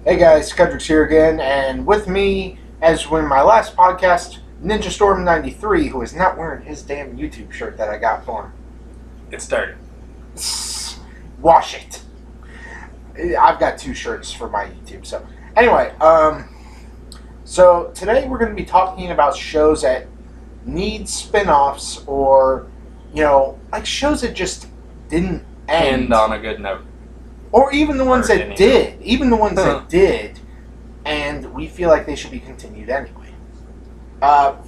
Hey guys, Kedrex here again, and with me, as when my last podcast, Ninjastorm 93, who is not wearing his damn YouTube shirt that I got for him. It's dirty. Wash it. I've got two shirts for my YouTube, so. Anyway, so today we're going to be talking about shows that need spin-offs or, like shows that just didn't end on a good note. Or even the ones that did. Note. Even the ones that did. And we feel like they should be continued anyway.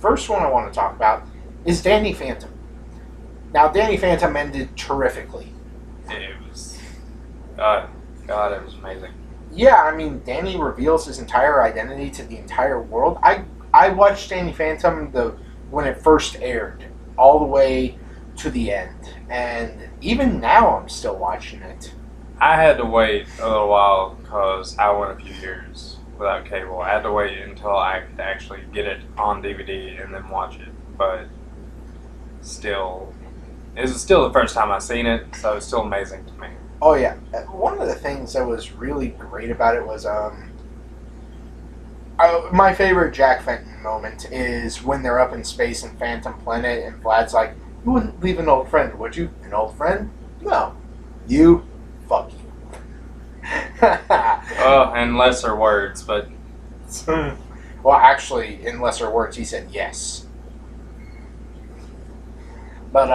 First one I want to talk about is Danny Phantom. Now, Danny Phantom ended terrifically. It was... God, it was amazing. Yeah, I mean, Danny reveals his entire identity to the entire world. I watched Danny Phantom when it first aired, all the way to the end. And even now I'm still watching it. I had to wait a little while because I went a few years without cable. I had to wait until I could actually get it on DVD and then watch it. But still, it was still the first time I've seen it, so it's still amazing to me. Oh yeah, one of the things that was really great about it was my favorite Jack Fenton moment is when they're up in space in Phantom Planet and Vlad's like, "You wouldn't leave an old friend, would you? An old friend? No. You? Fuck you." In lesser words, but... Well, actually, in lesser words, he said yes. But,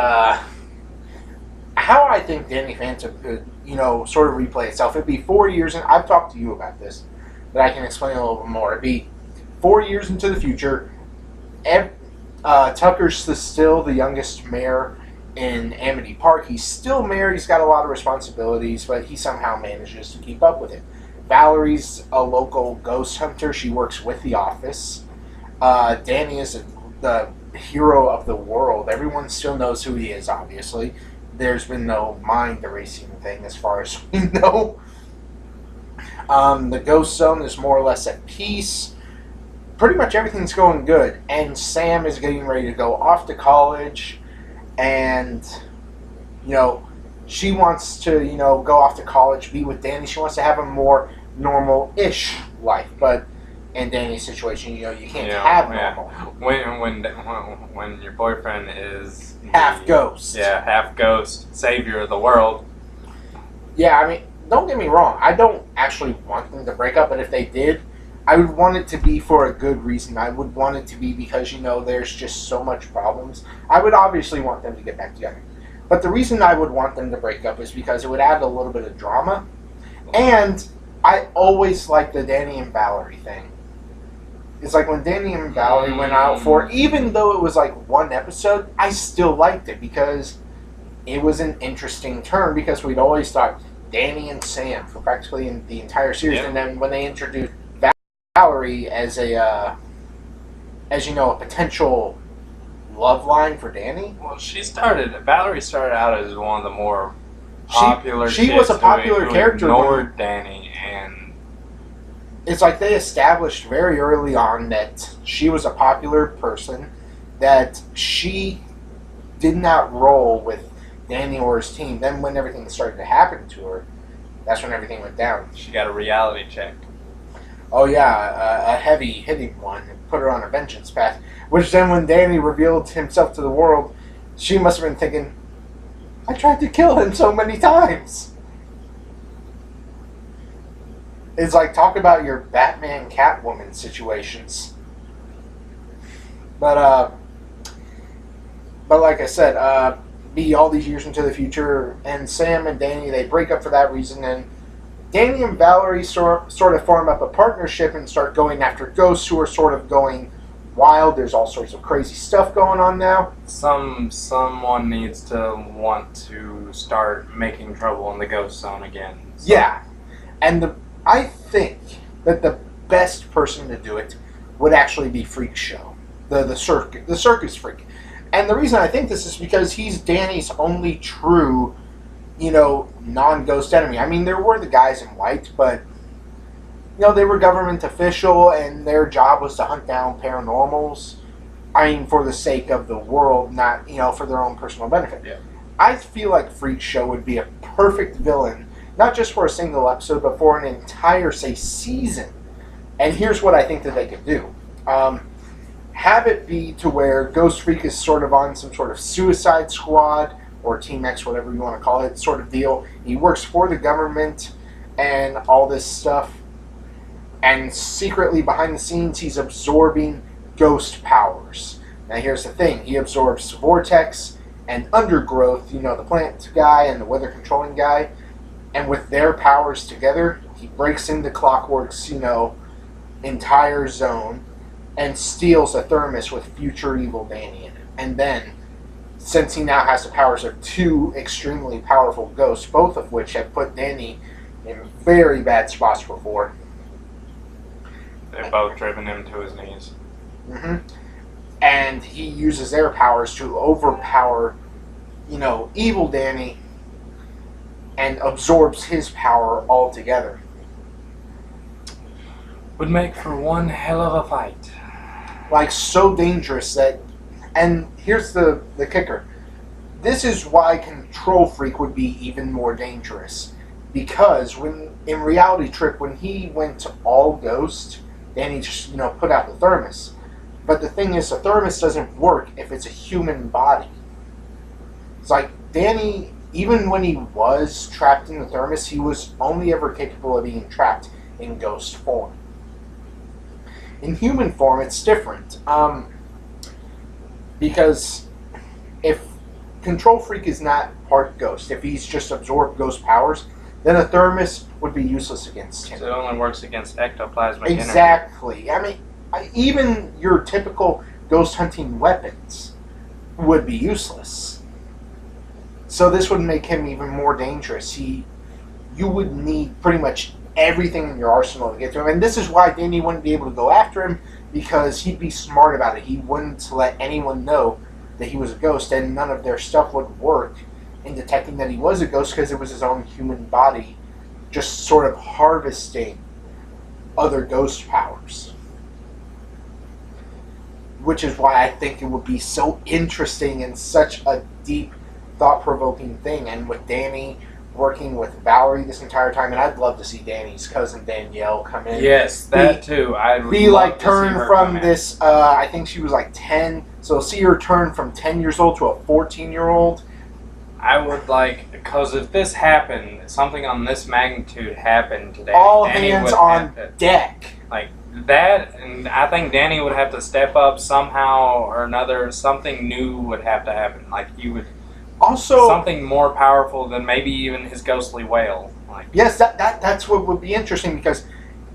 how I think Danny Phantom could, sort of replay itself, it'd be 4 years, and I've talked to you about this, but I can explain a little bit more. It'd be 4 years into the future. Tucker's still the youngest mayor in Amity Park. He's still mayor. He's got a lot of responsibilities, but he somehow manages to keep up with it. Valerie's a local ghost hunter. She works with the office. Danny is the hero of the world. Everyone still knows who he is, obviously. There's been no mind erasing thing as far as we know. The ghost zone is more or less at peace. Pretty much everything's going good. And Sam is getting ready to go off to college. And, she wants to, go off to college, be with Danny. She wants to have a more normal-ish life. But in Danny's situation, you can't have normal. When your boyfriend is... half ghost. Yeah, half ghost, savior of the world. Yeah, I mean, don't get me wrong. I don't actually want them to break up, but if they did, I would want it to be for a good reason. I would want it to be because, there's just so much problems. I would obviously want them to get back together. But the reason I would want them to break up is because it would add a little bit of drama. And I always liked the Danny and Valerie thing. It's like when Danny and Valerie went out for, even though it was like one episode, I still liked it because it was an interesting turn because we'd always thought Danny and Sam for practically in the entire series. Yeah. And then when they introduced Valerie as a potential love line for Danny. Well, Valerie started out as one of the more popular. She was a popular who character. Ignored Danny, and it's like they established very early on that she was a popular person, that she did not roll with Danny or his team. Then when everything started to happen to her, that's when everything went down. She got a reality check. Oh yeah, a heavy hitting one, and put her on a vengeance path. Which then when Danny revealed himself to the world, she must have been thinking, I tried to kill him so many times. It's like, talk about your Batman Catwoman situations. But like I said, be all these years into the future, and Sam and Danny, they break up for that reason, and Danny and Valerie sort of form up a partnership and start going after ghosts who are sort of going wild. There's all sorts of crazy stuff going on now. Someone needs to want to start making trouble in the ghost zone again. So. Yeah, and I think that the best person to do it would actually be Freak Show, the circus freak. And the reason I think this is because he's Danny's only true, non-ghost enemy. I mean, there were the guys in white, but, they were government official, and their job was to hunt down paranormals. I mean, for the sake of the world, not, for their own personal benefit. Yeah. I feel like Freak Show would be a perfect villain not just for a single episode, but for an entire, say, season. And here's what I think that they could do. Have it be to where Ghost Freak is sort of on some sort of suicide squad, or Team X, whatever you want to call it, sort of deal. He works for the government and all this stuff. And secretly, behind the scenes, he's absorbing ghost powers. Now, here's the thing. He absorbs Vortex and Undergrowth, you know, the plant guy and the weather controlling guy. And with their powers together, he breaks into Clockwork's, you know, entire zone and steals a thermos with future evil Danny in it. And then, since he now has the powers of two extremely powerful ghosts, both of which have put Danny in very bad spots before. They've both driven him to his knees. Mm-hmm. And he uses their powers to overpower, you know, evil Danny and absorbs his power altogether. Would make for one hell of a fight. Like, so dangerous that... And here's the kicker. This is why Control Freak would be even more dangerous. Because when in Reality Trip, when he went to all ghost, Danny just, you know, put out the thermos. But the thing is, the thermos doesn't work if it's a human body. It's like, Danny, even when he was trapped in the thermos, he was only ever capable of being trapped in ghost form. In human form, it's different. Because if Control Freak is not part ghost, if he's just absorbed ghost powers, then a thermos would be useless against him. So it only works against ectoplasmic energy. Exactly. I mean, even your typical ghost hunting weapons would be useless. So this would make him even more dangerous. You would need pretty much everything in your arsenal to get to him. And this is why Danny wouldn't be able to go after him, because he'd be smart about it. He wouldn't let anyone know that he was a ghost, and none of their stuff would work in detecting that he was a ghost, because it was his own human body just sort of harvesting other ghost powers. Which is why I think it would be so interesting and such a deep, thought-provoking thing. And with Danny working with Valerie this entire time, and I'd love to see Danny's cousin Danielle come in. Yes, that too. I'd be love like to turn see her from come in. this. I think she was like 10, so see her turn from 10 years old to a 14-year-old. I would like, because if this happened, something on this magnitude happened today, All Danny hands would on have to, deck. like that, and I think Danny would have to step up somehow or another. Something new would have to happen. Like he would. Also, Something more powerful than maybe even his ghostly whale. Like, yes, that's what would be interesting, because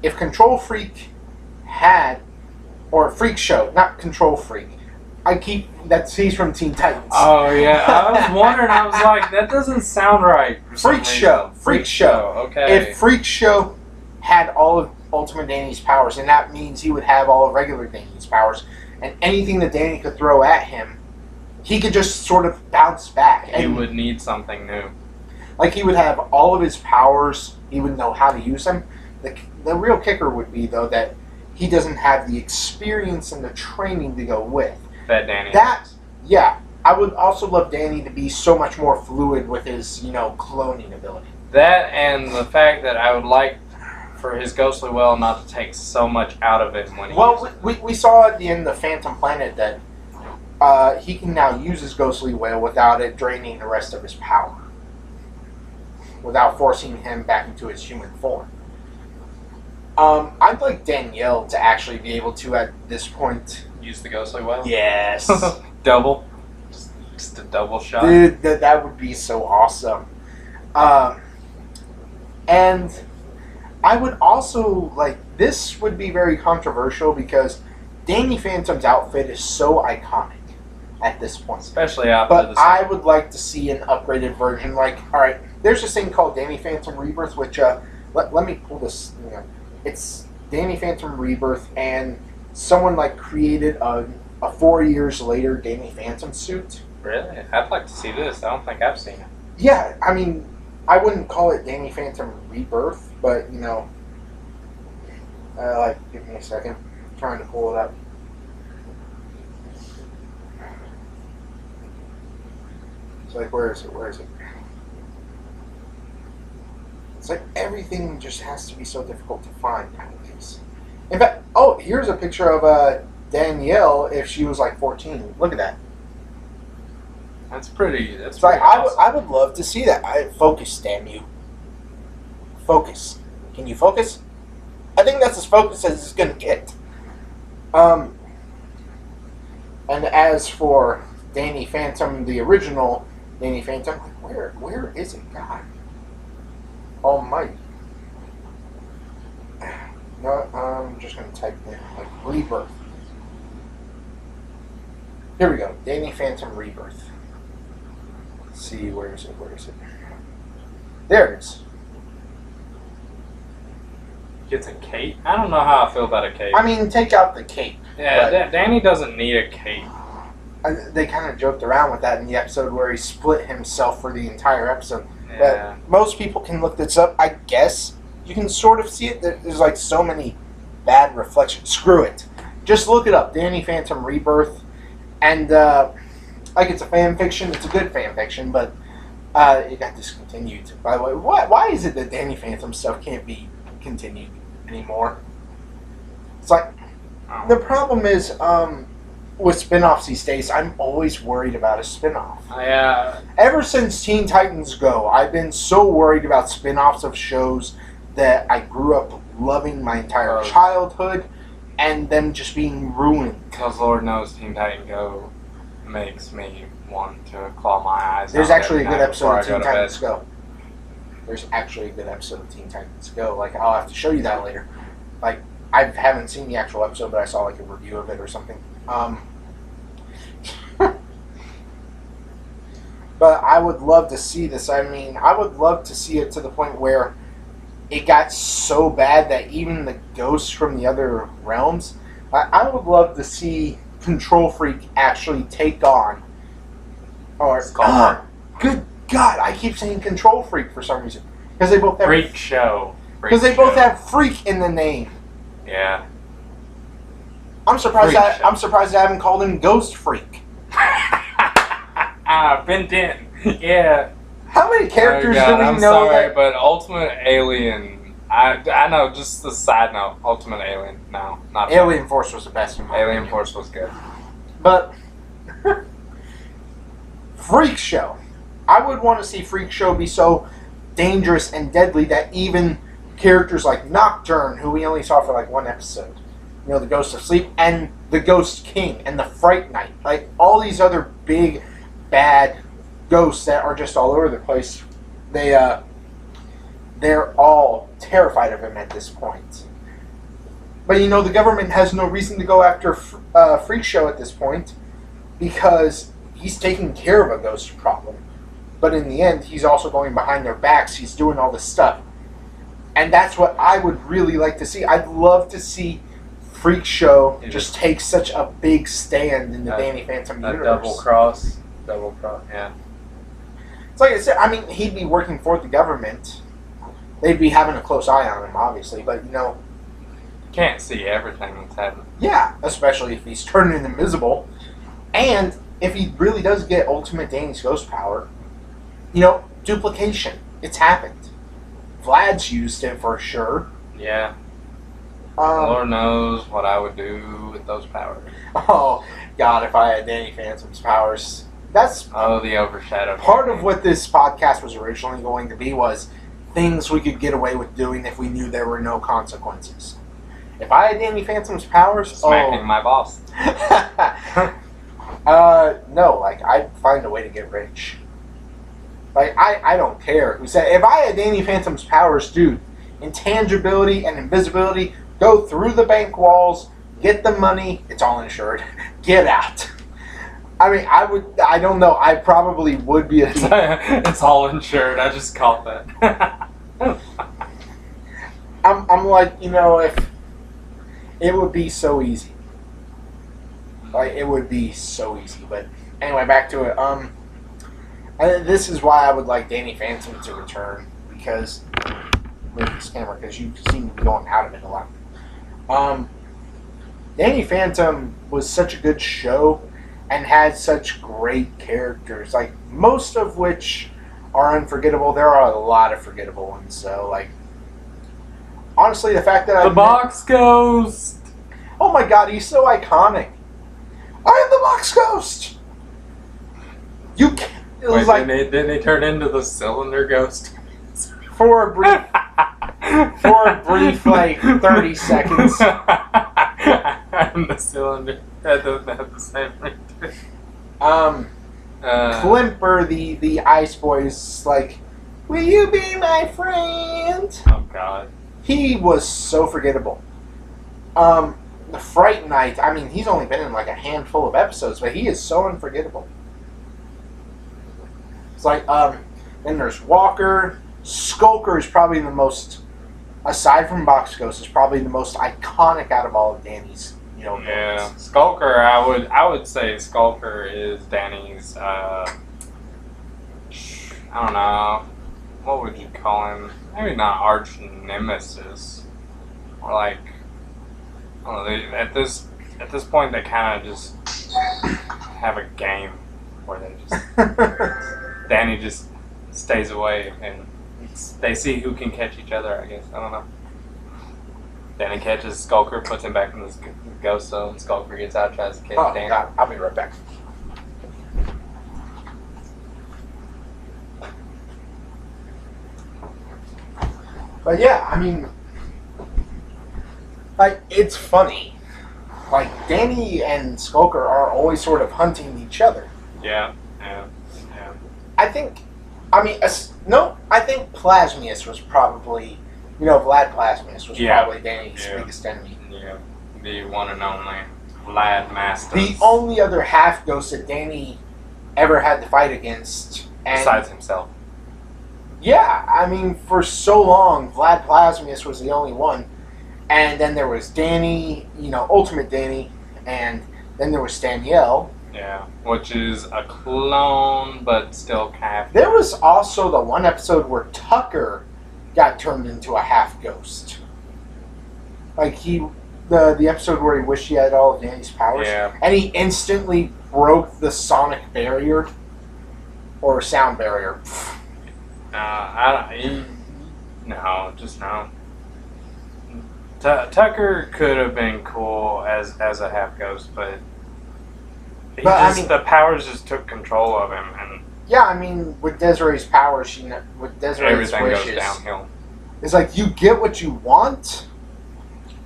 if Control Freak had, or Freak Show, not Control Freak. He's from Teen Titans. oh yeah, I was wondering. I was like, that doesn't sound right. For some Freak Show. reason. Freak Show. Okay. If Freak Show had all of Ultimate Danny's powers, and that means he would have all of regular Danny's powers, and anything that Danny could throw at him, he could just sort of bounce back. He And would need something new. like, he would have all of his powers, he would know how to use them. The real kicker would be, though, that he doesn't have the experience and the training to go with. That Danny. Yeah, I would also love Danny to be so much more fluid with his, cloning ability. That and the fact that I would like for his ghostly well not to take so much out of it when he Well, uses it. we saw at the end of Phantom Planet that he can now use his ghostly whale without it draining the rest of his power, without forcing him back into his human form. I'd like Danielle to actually be able to, at this point... Use the ghostly well? Yes. Double? Just a double shot? Dude, that would be so awesome. And I would also, this would be very controversial because Danny Phantom's outfit is so iconic at this point. Especially after But the I would like to see an upgraded version. Alright, there's this thing called Danny Phantom Rebirth, which, let me pull this. It's Danny Phantom Rebirth, and someone, created a 4 years later Danny Phantom suit. Really? I'd like to see this. I don't think I've seen it. Yeah, I mean, I wouldn't call it Danny Phantom Rebirth, but, give me a second. I'm trying to pull it up. It's where is it? It's like everything just has to be so difficult to find nowadays. In fact, oh, here's a picture of Danielle if she was like 14. Look at that. That's pretty. That's It's like pretty awesome. I would love to see that. Focus, damn you. Focus. Can you focus? I think that's as focused as it's gonna get. And as for Danny Phantom, the original Danny Phantom, where is it? God Almighty. No, I'm just gonna type in like Rebirth. Here we go. Danny Phantom Rebirth. Let's see, where is it? Where is it? There it is. Gets a cape. I don't know how I feel about a cape. I mean, take out the cape. Yeah, Danny doesn't need a cape. They kind of joked around with that in the episode where he split himself for the entire episode. Yeah. But most people can look this up. I guess you can sort of see it. There's like so many bad reflections. Screw it. Just look it up. Danny Phantom Rebirth. And, like, it's a fan fiction. It's a good fan fiction, but it got discontinued. By the way, why is it that Danny Phantom stuff can't be continued anymore? It's like, the problem is, with spin-offs these days, I'm always worried about a spin-off. Ever since Teen Titans Go, I've been so worried about spin-offs of shows that I grew up loving my entire childhood, and them just being ruined. Because Lord knows Teen Titans Go makes me want to claw my eyes out. There's actually a good every night episode of before I Teen go to Titans bed. Go. There's actually a good episode of Teen Titans Go. Like, I'll have to show you that later. Like, I haven't seen the actual episode, but I saw like a review of it or something. But I would love to see this. I mean, I would love to see it to the point where it got so bad that even the ghosts from the other realms, I would love to see Control Freak actually take on, or good God, I keep saying Control Freak for some reason because they both have Freak Show. because they both have freak in the name. Yeah. I'm surprised. Freak Show. I'm surprised I haven't called him Ghost Freak. Ben 10. Yeah. How many characters Oh, God, do we I'm know sorry, that? but Ultimate Alien. I know. Just a side note. Ultimate Alien. No, not Alien Force was the best. In my Alien opinion. Force was good. But Freak Show. I would want to see Freak Show be so dangerous and deadly that even characters like Nocturne, who we only saw for like one episode, you know, the Ghost of Sleep, and the Ghost King, and the Fright Knight, like all these other big, bad ghosts that are just all over the place, they're all terrified of him at this point. But you know, the government has no reason to go after Freak Show at this point because he's taking care of a ghost problem. But in the end, he's also going behind their backs. He's doing all this stuff. And that's what I would really like to see. I'd love to see Freak Show just take such a big stand in the Danny Phantom universe. Double cross, yeah. It's like I said, I mean, he'd be working for the government. They'd be having a close eye on him, obviously, but, you know... Can't see everything that's happening. Yeah, especially if he's turning invisible. And if he really does get Ultimate Danny's ghost power, you know, duplication. It's happened. Vlad's used it for sure. Yeah. Lord knows what I would do with those powers. Oh, God, if I had Danny Phantom's powers. That's the overshadow. part of what this podcast was originally going to be, was things we could get away with doing if we knew there were no consequences. If I had Danny Phantom's powers, Smacking my boss. no, like, I'd find a way to get rich. Like, I don't care who said, if I had Danny Phantom's powers, dude, intangibility and invisibility, go through the bank walls, get the money, it's all insured, get out. I mean, I don't know, I probably would be a thief. It's all insured, I just caught that. I'm like, you know, if it would be so easy. Like, it would be so easy. But anyway, back to it. This is why I would like Danny Phantom to return, because with this camera, because you seem to be going out of it a lot. Danny Phantom was such a good show and had such great characters, like most of which are unforgettable. There are a lot of forgettable ones. So, like, honestly, the fact that The box ghost. oh my god, he's so iconic. I am the box ghost. You can't. It was Wait, didn't he turn into the cylinder ghost? for a brief, like 30 seconds. And the cylinder had the same ring. Klimper, the Ice Boy, is like, will you be my friend? Oh God. He was so forgettable. The Fright Knight, I mean, he's only been in like a handful of episodes, but he is so unforgettable. It's like, then there's Walker. Skulker is probably the most, aside from Box Ghost, is probably the most iconic out of all of Danny's, villains. Yeah, Skulker. I would say Skulker is Danny's. I don't know. What would you call him? Maybe not arch nemesis, or like, I don't know. At this point, they kind of just have a game where they just Danny just stays away and they see who can catch each other. I guess I don't know. Danny catches Skulker, puts him back in the ghost zone, and Skulker gets out, tries to catch Danny. God, I'll be right back. But yeah, I mean, like, it's funny. Like, Danny and Skulker are always sort of hunting each other. Yeah. I think Plasmius was probably, Vlad Plasmius was probably Danny's biggest enemy. Yeah, the one and only Vlad Master. The only other half ghost that Danny ever had to fight against. Besides himself. Yeah, I mean, for so long, Vlad Plasmius was the only one. And then there was Danny, Ultimate Danny, and then there was Danielle. Yeah, which is a clone, but still kind of... There was also the one episode where Tucker got turned into a half ghost. Like, the episode where he wished he had all of Danny's powers. Yeah. And he instantly broke the sonic barrier. Or sound barrier. No. Tucker could have been cool as a half ghost, but the powers just took control of him, and yeah, I mean, with Desiree's powers, with Desiree's everything wishes, goes downhill. It's like you get what you want,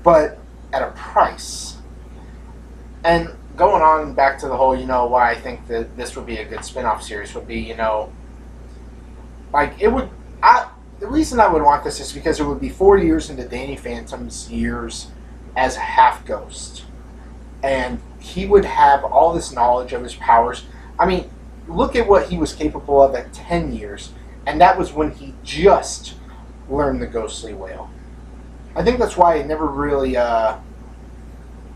but at a price. And going on back to the whole, why I think that this would be a good spin-off series would be, like, it would... The reason I would want this is because it would be 4 years into Danny Phantom's years as a half-ghost. And he would have all this knowledge of his powers. I mean, look at what he was capable of at 10 years, and that was when he just learned the ghostly wail. I think that's why it never really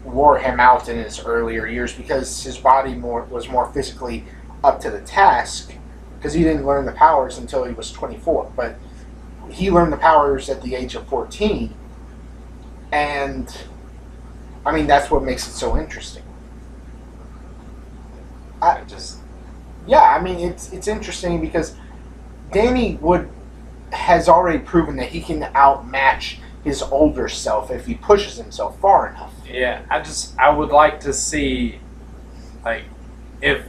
wore him out in his earlier years, because his body was more physically up to the task, because he didn't learn the powers until he was 24. But he learned the powers at the age of 14, and I mean, that's what makes it so interesting. It's interesting because Danny has already proven that he can outmatch his older self if he pushes himself far enough. Yeah, I would like to see, like, if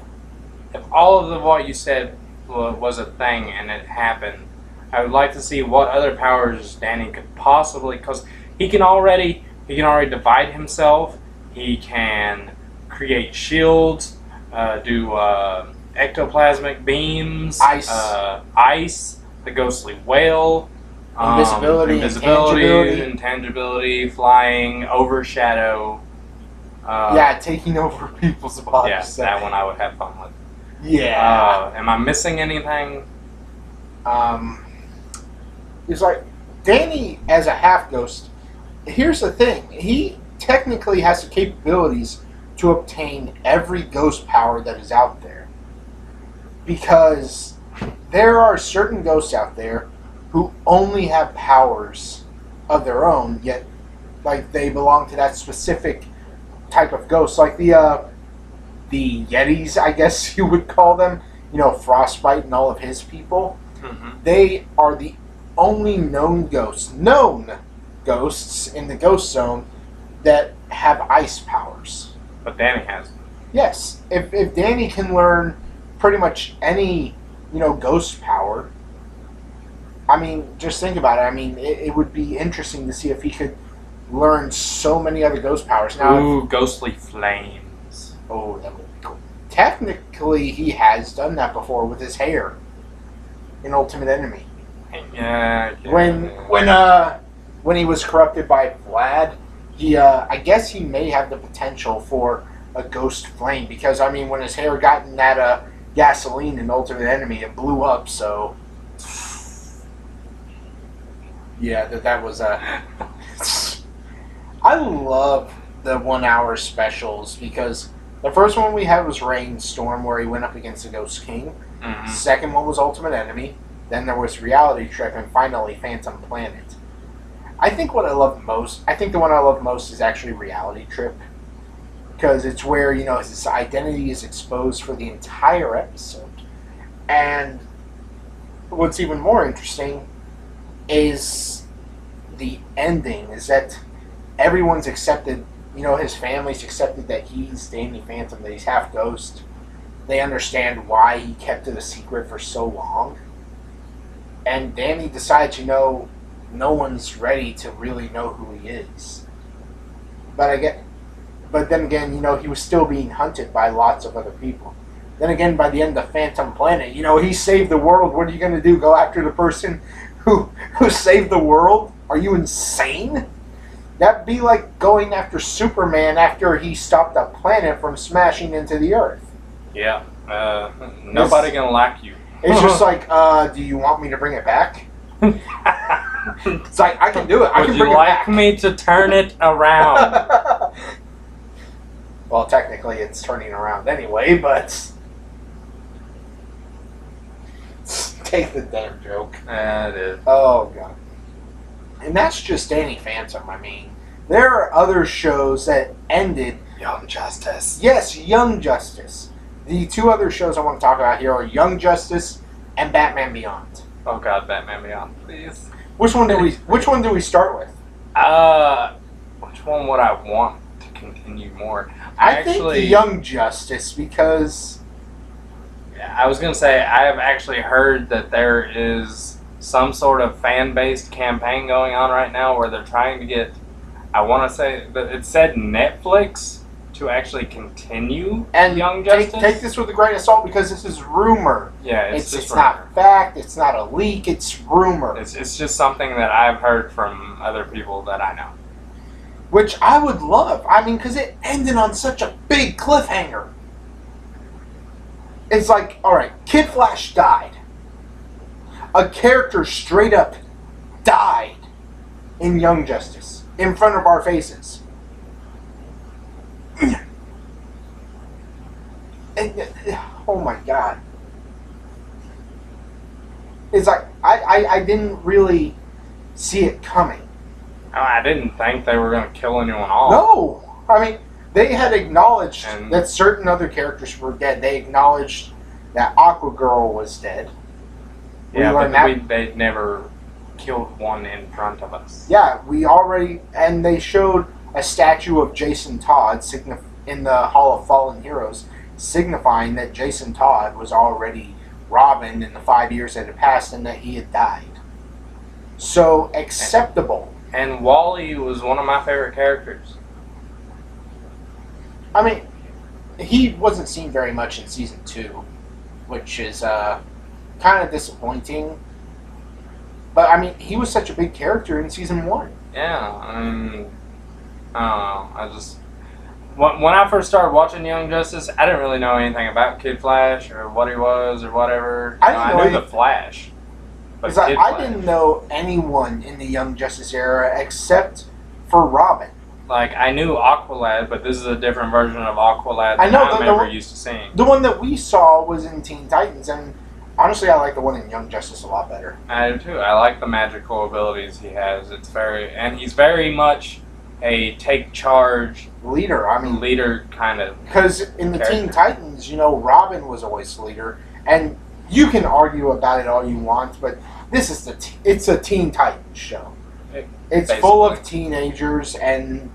all of what you said was a thing and it happened, I would like to see what other powers Danny could possibly, because he can already divide himself. He can create shields, do ectoplasmic beams, ice, the ghostly whale, invisibility, intangibility, flying, overshadow. Taking over people's bodies. Yeah, that one I would have fun with. Yeah. Am I missing anything? It's like Danny as a half ghost. Here's the thing: he technically has the capabilities to obtain every ghost power that is out there, because there are certain ghosts out there who only have powers of their own, yet like they belong to that specific type of ghost, like the Yetis, I guess you would call them. Frostbite and all of his people. They are the only known ghosts in the Ghost Zone that have ice powers. But Danny has them. Yes, if Danny can learn pretty much any, ghost power, I mean, just think about it. I mean, it would be interesting to see if he could learn so many other ghost powers. Now, Ooh, ghostly flames. Oh, that would be cool. Technically, he has done that before with his hair in Ultimate Enemy. Yeah. When he was corrupted by Vlad, I guess he may have the potential for a ghost flame, because I mean, when his hair got in that gasoline in Ultimate Enemy, it blew up. So yeah, that was I love the 1 hour specials, because the first one we had was Rainstorm, where he went up against the Ghost King. Mm-hmm. Second one was Ultimate Enemy. Then there was Reality Trip, and finally Phantom Planet. I think the one I love most is actually Reality Trip, because it's where, his identity is exposed for the entire episode. And what's even more interesting is the ending, is that everyone's accepted, his family's accepted that he's Danny Phantom, that he's half ghost. They understand why he kept it a secret for so long. And Danny decides, no one's ready to really know who he is. But then again, he was still being hunted by lots of other people. Then again, by the end of Phantom Planet, he saved the world. What are you going to do? Go after the person who saved the world? Are you insane? That'd be like going after Superman after he stopped a planet from smashing into the Earth. Yeah. Nobody gonna like you. It's just like, do you want me to bring it back? It's like, I can do it. I can bring it back. Would you like me to turn it around? Well, technically it's turning around anyway, but take the damn joke. It is. Oh, God. And that's just Danny Phantom. I mean, there are other shows that ended. Young Justice. Yes, Young Justice. The two other shows I want to talk about here are Young Justice and Batman Beyond. Oh God, Batman Beyond, please. Which one do we start with? Which one would I want to continue more? I think Young Justice, because I was gonna say I have actually heard that there is some sort of fan-based campaign going on right now where they're trying to get, I want to say that it said Netflix to actually continue Young Justice. Take this with a grain of salt, because this is rumor. Yeah, it's not fact. It's not a leak. It's rumor. It's just something that I've heard from other people that I know. Which I would love. I mean, because it ended on such a big cliffhanger. It's like, all right, Kid Flash died. A character straight up died in Young Justice in front of our faces. Oh my God. It's like, I didn't really see it coming. I didn't think they were going to kill anyone off. No! I mean, they had acknowledged that certain other characters were dead. They acknowledged that Aquagirl was dead. Yeah, but they never killed one in front of us. Yeah, and they showed a statue of Jason Todd in the Hall of Fallen Heroes, signifying that Jason Todd was already Robin in the 5 years that had passed and that he had died. So, acceptable. And Wally was one of my favorite characters. I mean, he wasn't seen very much in Season 2, which is kind of disappointing. But, I mean, he was such a big character in Season 1. Yeah, I mean, I just... When I first started watching Young Justice, I didn't really know anything about Kid Flash or what he was or whatever. I knew the Flash. But I didn't know anyone in the Young Justice era except for Robin. Like, I knew Aqualad, but this is a different version of Aqualad than I'm ever used to seeing. The one that we saw was in Teen Titans, and honestly, I like the one in Young Justice a lot better. I do too. I like the magical abilities he has. And he's very much a take charge leader. I mean, leader kind of. Because in the Teen Titans, Robin was always the leader, and You can argue about it all you want, but this is it's a Teen Titans show. It's Basically. full of teenagers, and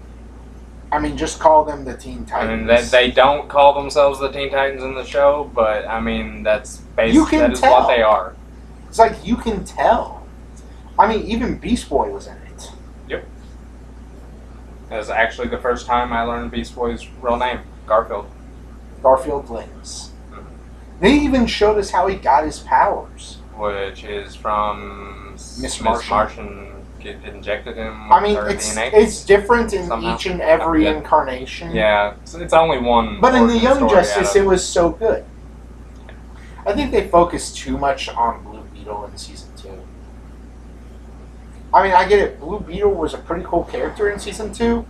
I mean, just call them the Teen I Titans. mean, they don't call themselves the Teen Titans in the show, but I mean, that's You can that is tell. what they are. It's like you can tell. I mean, even Beast Boy was in it. That's actually the first time I learned Beast Boy's real name, Garfield. Garfield Lynns. They even showed us how he got his powers. Which is from Miss Martian get injected in I mean, her it's DNA. it's different in Somehow. each and every Yeah. incarnation. Yeah, it's only one. But in the origin Young story Justice, out it of- was so good. I think they focused too much on Blue Beetle in season 2. I mean, I get it. Blue Beetle was a pretty cool character in season 2.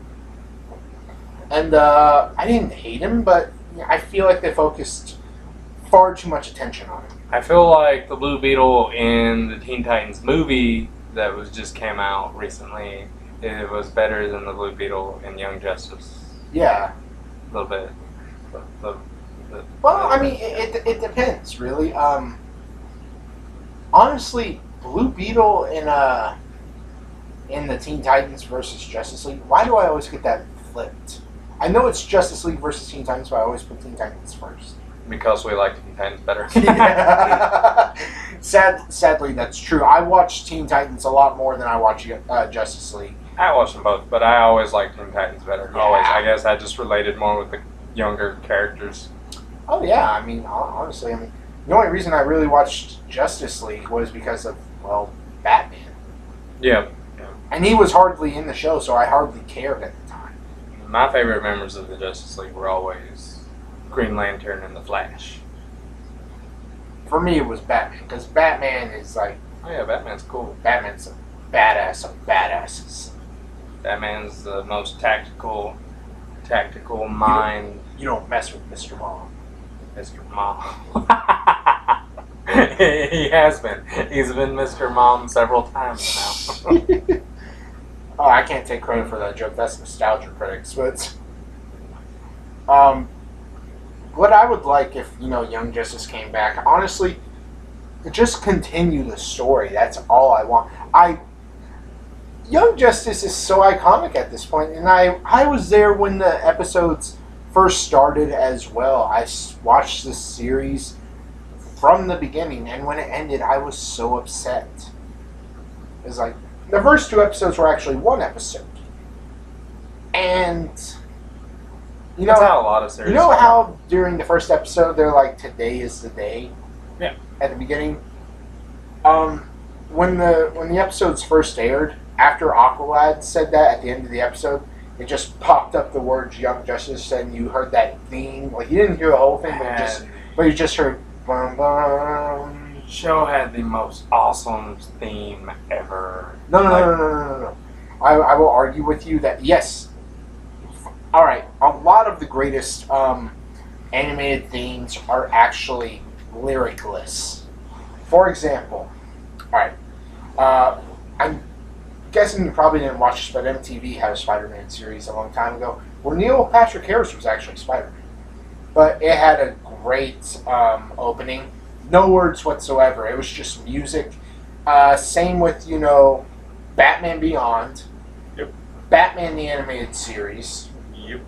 And I didn't hate him, but I feel like they focused far too much attention on him. I feel like the Blue Beetle in the Teen Titans movie that was just came out recently, it was better than the Blue Beetle in Young Justice. Yeah. A little bit. Well, I mean, it depends, really. Honestly, Blue Beetle in the Teen Titans versus Justice League, why do I always get that flipped? I know it's Justice League versus Teen Titans, but I always put Teen Titans first. Because we like Teen Titans better. Yeah. Sadly, that's true. I watch Teen Titans a lot more than I watch Justice League. I watch them both, but I always like Teen Titans better. Yeah. Always. I guess I just related more with the younger characters. Oh yeah, I mean, honestly, I mean, the only reason I really watched Justice League was because of, well, Batman. Yeah. And he was hardly in the show, so I hardly cared at the time. My favorite members of the Justice League were always Green Lantern and the Flash. For me, it was Batman, because Batman is like, Oh yeah, Batman's cool. Batman's a badass of badasses. Batman's the most tactical mind. You don't mess with Mr. Mom. Mr. Mom. He has been. He's been Mr. Mom several times now. Oh, I can't take credit for that joke. That's Nostalgia Critics. But what I would like if, Young Justice came back, honestly, just continue the story. That's all I want. Young Justice is so iconic at this point, and I was there when the episodes first started as well. I watched this series from the beginning, and when it ended, I was so upset. It was like, the first 2 episodes were actually 1 episode. And, That's how a lot of series you know start. how during the first episode, they're like, today is the day? Yeah. At the beginning? When the episodes first aired, after Aqualad said that at the end of the episode, it just popped up the words Young Justice, and you heard that theme. Like, you didn't hear the whole thing, but you just heard bum bum. Show had the most awesome theme ever. No. I will argue with you that, yes. Alright, a lot of the greatest animated themes are actually lyricless. For example, alright, I'm guessing you probably didn't watch this, but MTV had a Spider-Man series a long time ago where Neil Patrick Harris was actually Spider-Man. But it had a great opening. No words whatsoever. It was just music. Same with, Batman Beyond. Yep. Batman the Animated Series. Yep.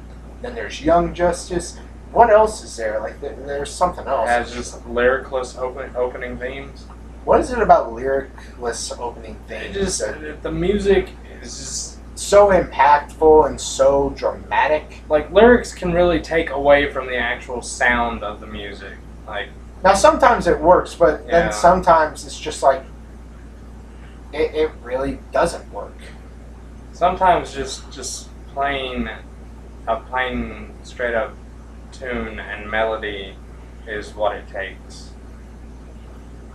Then there's Young Justice. What else is there? Like, there's something It else. has just lyricless opening themes. What is it about lyricless opening It things? just the music is just So impactful and so dramatic. like lyrics can really take away from the actual sound of the music. Like Now, sometimes it works, but Yeah. then sometimes it's just like, it really doesn't work. sometimes just playing a plain straight up tune and melody is what it takes.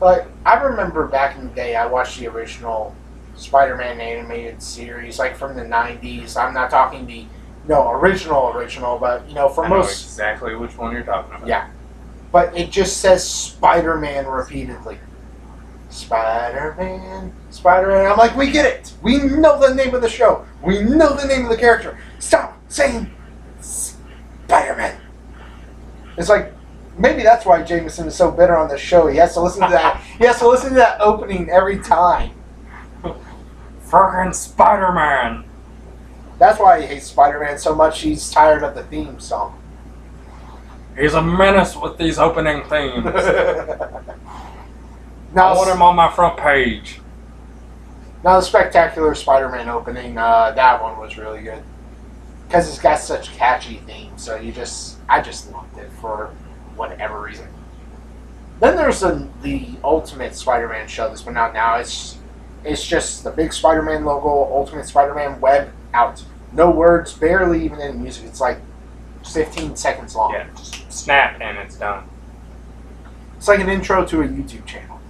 Like, I remember back in the day, I watched the original Spider-Man animated series, like from the 90s. I'm not talking the, original, but, for I know most... exactly which one you're talking about. Yeah. But it just says Spider-Man repeatedly. Spider-Man, Spider-Man. I'm like, we get it. We know the name of the show. We know the name of the character. Stop saying Spider-Man. It's like, Maybe that's why Jameson is so bitter on the show. He has to listen to that. He has to listen to that opening every time. Friggin' Spider-Man! That's why he hates Spider-Man so much. He's tired of the theme song. He's a menace with these opening themes. Now, I want him on my front page. Now the Spectacular Spider-Man opening, that one was really good. Because it's got such catchy themes, so I just loved it for whatever reason. Then there's the Ultimate Spider-Man show that's been out now. It's just the big Spider-Man logo, Ultimate Spider-Man web out. No words, barely even any music. It's like 15 seconds long. Yeah, just snap and it's done. It's like an intro to a YouTube channel.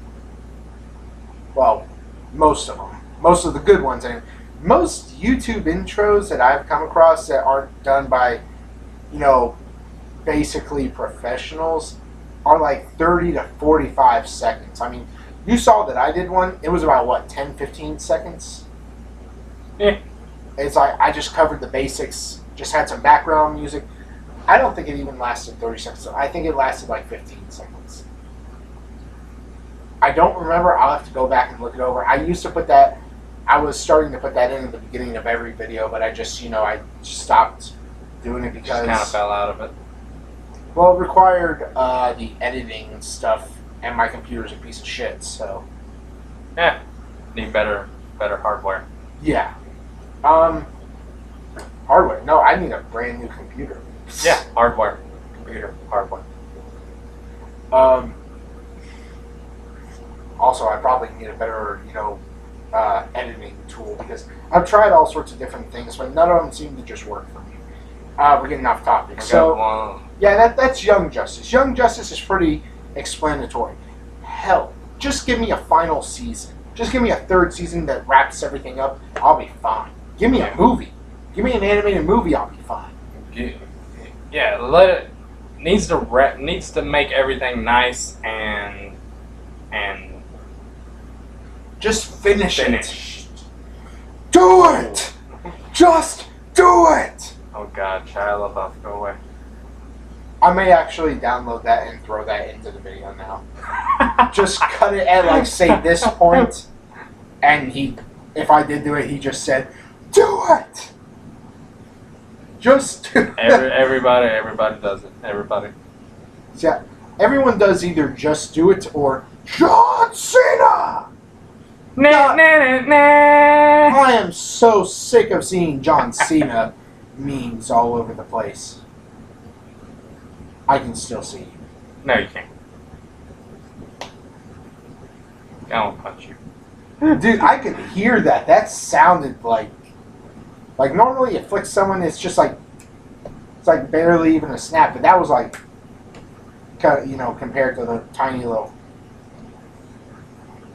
Well, most of them. Most of the good ones. And most YouTube intros that I've come across that aren't done by, basically professionals are like 30 to 45 seconds. I mean, you saw that I did one. It was about, 10, 15 seconds? Yeah. It's like I just covered the basics, just had some background music. I don't think it even lasted 30 seconds. I think it lasted like 15 seconds. I don't remember. I'll have to go back and look it over. I was starting to put that in at the beginning of every video, but I just, I stopped doing it because... Just kind of fell out of it. Well, it required the editing stuff, and my computer's a piece of shit, so... Yeah. Need better hardware. Yeah. Hardware. No, I need a brand new computer. Yeah, hardware. Computer, hardware. Also, I probably need a better, editing tool, because I've tried all sorts of different things, but none of them seem to just work for me. We're getting off topic. So, yeah, that's Young Justice. Young Justice is pretty explanatory. Hell, just give me a final season. Just give me a third season that wraps everything up. I'll be fine. Give me a movie. Give me an animated movie. I'll be fine. Yeah, let it needs to make everything nice and just finish it. Do it. Just do it. Oh God, Shia LaBeouf, go away. I may actually download that and throw that into the video now. Just cut it at say this point, and if I did do it, he just said, "Do it." Just do it. Everybody does it. Everybody. Yeah, everyone does either just do it or John Cena. Nah. I am so sick of seeing John Cena memes all over the place. I can still see you. No, you can't. I won't punch you. Dude, I could hear that. That sounded like normally it flicks someone, it's like barely even a snap, but that was like, compared to the tiny little.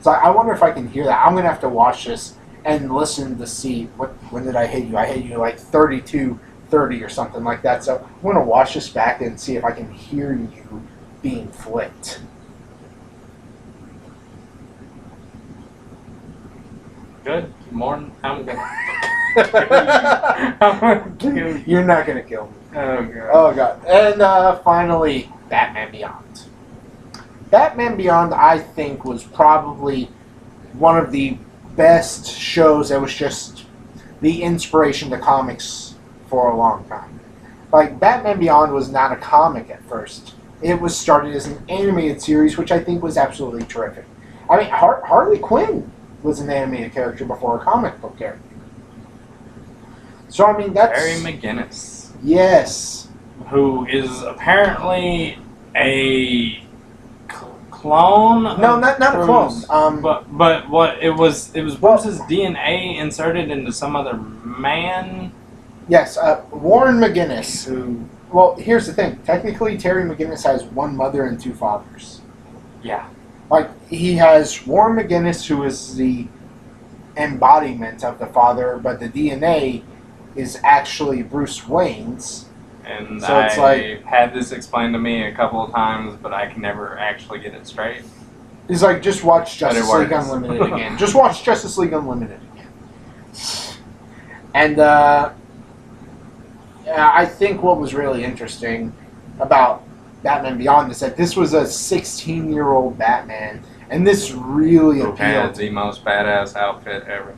So I wonder if I can hear that. I'm going to have to watch this and listen to see when did I hit you? I hit you like 32:30 or something like that. So I'm going to watch this back and see if I can hear you being flicked. Good. Morning. I'm gonna kill you. You're not going to kill me. Oh God. Oh God. And finally, Batman Beyond. Batman Beyond, I think, was probably one of the best shows that was just the inspiration to comics for a long time. Like, Batman Beyond was not a comic at first. It was started as an animated series, which I think was absolutely terrific. I mean, Harley Quinn was an animated character before a comic book character. So, I mean, that's... Barry McGinnis. Yes. Who is apparently a clone? No, not a clone. But what it was Bruce's DNA inserted into some other man. Yes, Warren McGinnis. Who? Well, here's the thing. Technically, Terry McGinnis has one mother and two fathers. Yeah. Like, he has Warren McGinnis, who is the embodiment of the father, but the DNA is actually Bruce Wayne's. And so it's like, had this explained to me a couple of times, but I can never actually get it straight. He's like, just watch Justice League Unlimited again. Just watch Justice League Unlimited again. And I think what was really interesting about Batman Beyond is that this was a 16-year-old Batman, and this really Who had appealed. the most badass outfit ever.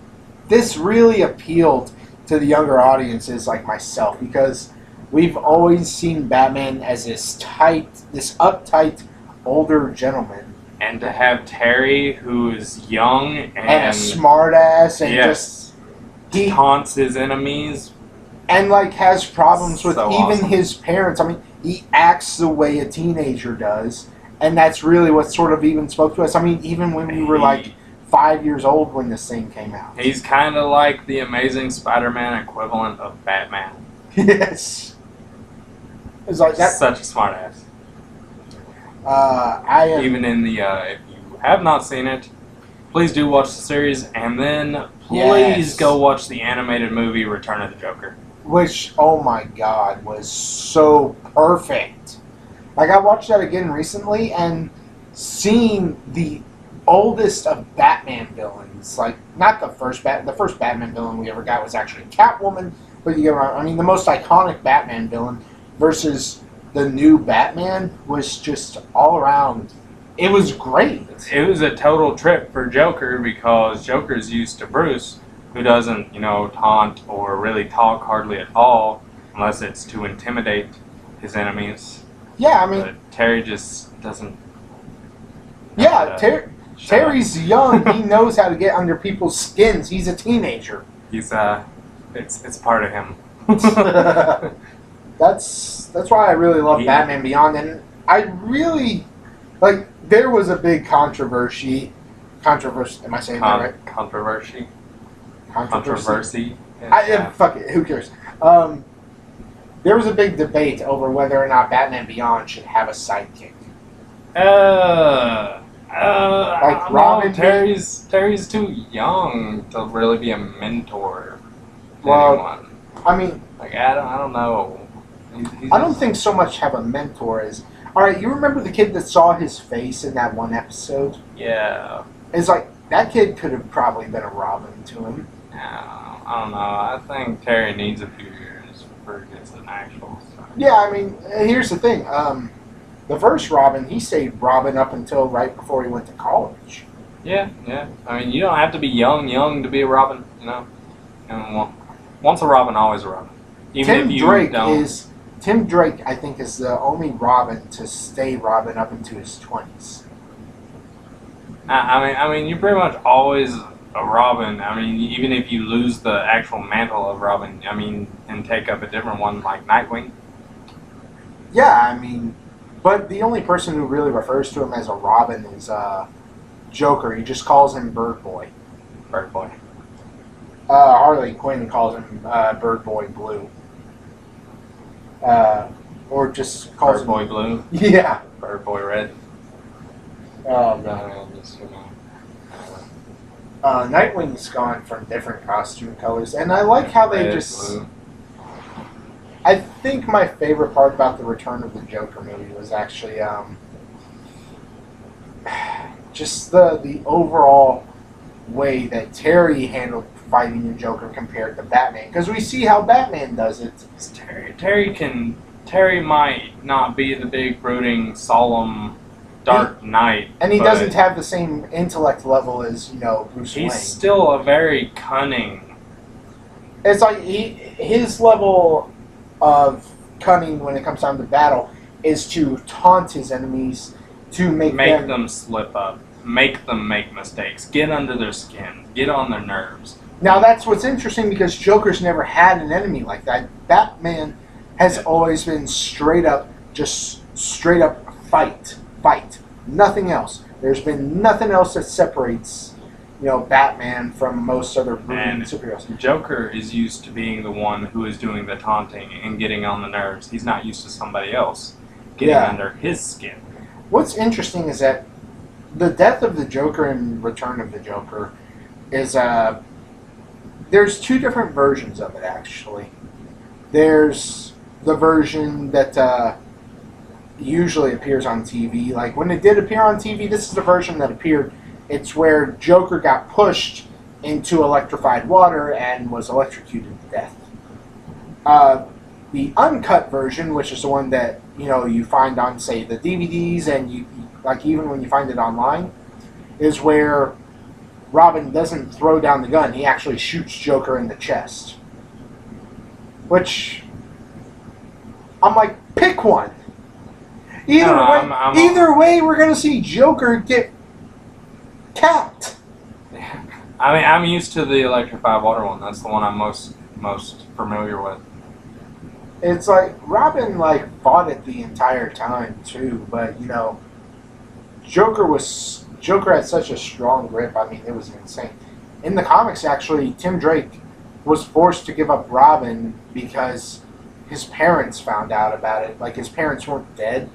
This really appealed to the younger audiences like myself because we've always seen Batman as this uptight, older gentleman. And to have Terry, who is young And a smartass, and yes, he taunts his enemies. and like has problems with So even awesome. his parents. I mean, he acts the way a teenager does, and that's really what sort of even spoke to us. I mean, even when we were like 5 years old when this thing came out. He's kind of like the Amazing Spider-Man equivalent of Batman. Yes, it's like that. Such a smartass. I am, Even in the, if you have not seen it, please do watch the series, and then please Yes. go watch the animated movie Return of the Joker. which oh my god was so perfect. Like I watched that again recently and seeing the oldest of Batman villains, like not the first Batman villain we ever got was actually Catwoman, but you get around. I mean, the most iconic Batman villain versus the new Batman was just all around. It was great. It was a total trip for Joker because Joker's used to Bruce, who doesn't, taunt or really talk hardly at all unless it's to intimidate his enemies. Yeah, I mean, But Terry just doesn't. yeah, shut Terry's young. He knows how to get under people's skins. He's a teenager. He's it's part of him. That's why I really love He- Batman Beyond, and I really like. There was a big controversy. Am I saying that right? Controversy. Controversy. Yeah. Fuck it. Who cares? There was a big debate over whether or not Batman Beyond should have a sidekick. Like Robin Terry's too young to really be a mentor to Well, anyone. I mean, Like I don't know. He's I don't think so much have a mentor as. All right, you remember the kid that saw his face in that one episode? Yeah. It's like that kid could have probably been a Robin to him. I don't know. I think Terry needs a few years before he gets an actual. Yeah, I mean, here's the thing. The first Robin, he stayed Robin up until right before he went to college. Yeah. I mean, you don't have to be young to be a Robin. And once a Robin, always a Robin. Even Tim if you Drake don't. Tim Drake, I think, is the only Robin to stay Robin up into his 20s. I mean, you're pretty much always a Robin. I mean, even if you lose the actual mantle of Robin, I mean, and take up a different one like Nightwing. Yeah, I mean, but the only person who really refers to him as a Robin is Joker. He just calls him Bird Boy. Bird Boy. Harley Quinn calls him Bird Boy Blue. Or just calls Bird Boy Blue. him... Yeah. Bird Boy Red. Oh, No, no. just, Nightwing's gone from different costume colors, and I like how they red, just... blue. I think my favorite part about the Return of the Joker movie was actually just the overall way that Terry handled fighting the Joker compared to Batman. Because we see how Batman does it. It's Terry might not be the big, brooding, solemn, dark knight. And he but doesn't have the same intellect level as, Bruce Wayne. He's still a very cunning. It's like his level of cunning when it comes down to battle is to taunt his enemies, to make them slip up, make them make mistakes, get under their skin, get on their nerves. Now that's what's interesting because Joker's never had an enemy like that. Batman has always been straight up fight, nothing else. There's been nothing else that separates, Batman from most other brooding superheroes. Joker is used to being the one who is doing the taunting and getting on the nerves. He's not used to somebody else getting under his skin. What's interesting is that the death of the Joker and Return of the Joker is there's two different versions of it actually. There's the version that usually appears on TV. Like when it did appear on TV, this is the version that appeared. It's where Joker got pushed into electrified water and was electrocuted to death. The uncut version, which is the one that you find on, say, the DVDs, and you like even when you find it online, is where Robin doesn't throw down the gun; he actually shoots Joker in the chest. Which I'm like, pick one. Either way, we're gonna see Joker get capped. I mean, I'm used to the electrified water one. That's the one I'm most familiar with. It's like Robin fought it the entire time too, but Joker had such a strong grip. I mean, it was insane. In the comics, actually, Tim Drake was forced to give up Robin because his parents found out about it. Like, his parents weren't dead,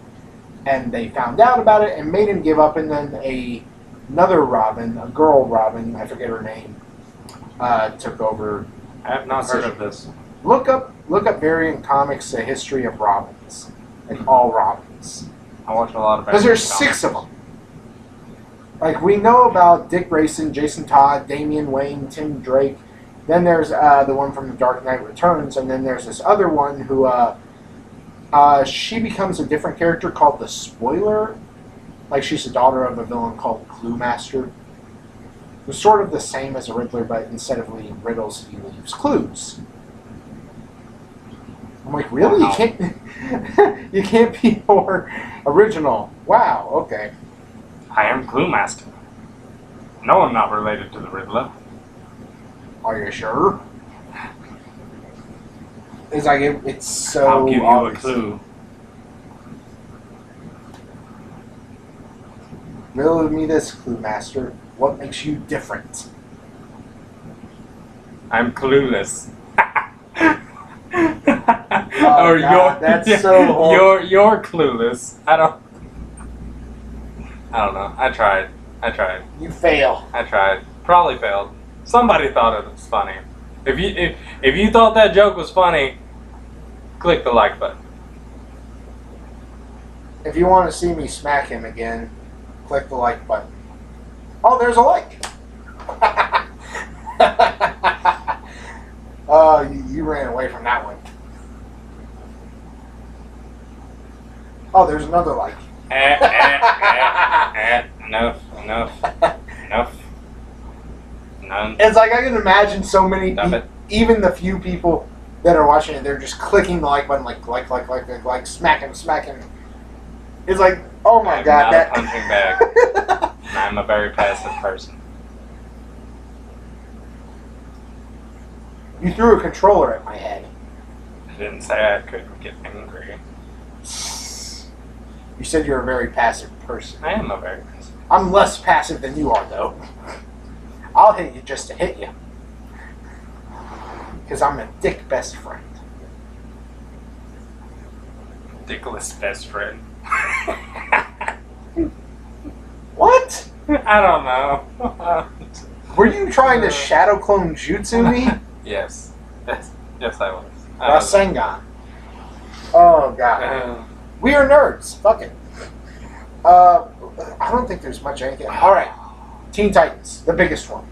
and they found out about it and made him give up. And then another Robin, a girl Robin, I forget her name, took over. I have not heard of this. Look up Variant Comics, the history of Robins, like all Robins. I watch a lot of because there's 6 of them. Like, we know about Dick Grayson, Jason Todd, Damian Wayne, Tim Drake. Then there's the one from The Dark Knight Returns, and then there's this other one who she becomes a different character called the Spoiler. Like, she's the daughter of a villain called Clue Master. It was sort of the same as a Riddler, but instead of leaving riddles, he leaves clues. I'm like, really? Wow. You can't be more original. Wow, okay. I am Clue Master. No, I'm not related to the Riddler. Are you sure? It's like it's so I'll give you obvious. a clue. Riddle me this, Clue Master. What makes you different? I'm clueless. Oh, God, that's so horrible. You're clueless. I don't know. I tried. You fail. I tried. Probably failed. Somebody thought it was funny. If you thought that joke was funny, click the like button. If you want to see me smack him again, click the like button. Oh, there's a like. Oh, you ran away from that one. Oh, there's another like. Enough. None. It's like I can imagine so many Stop people, it. even the few people that are watching it, they're just clicking the like button, like, smack him. It's like, oh my God, not that a punching bag. I'm a very passive person. You threw a controller at my head. I didn't say I couldn't get angry. You said you're a very passive person. I am a very passive. I'm less passive than you are, though. I'll hit you just to hit you. Because I'm a dick best friend. Dickless best friend. What? I don't know. Were you trying to shadow clone jutsu me? Yes, I was. Rasengan. Oh, God. We are nerds. Fuck it. I don't think there's much anything. Alright. Teen Titans. The biggest one.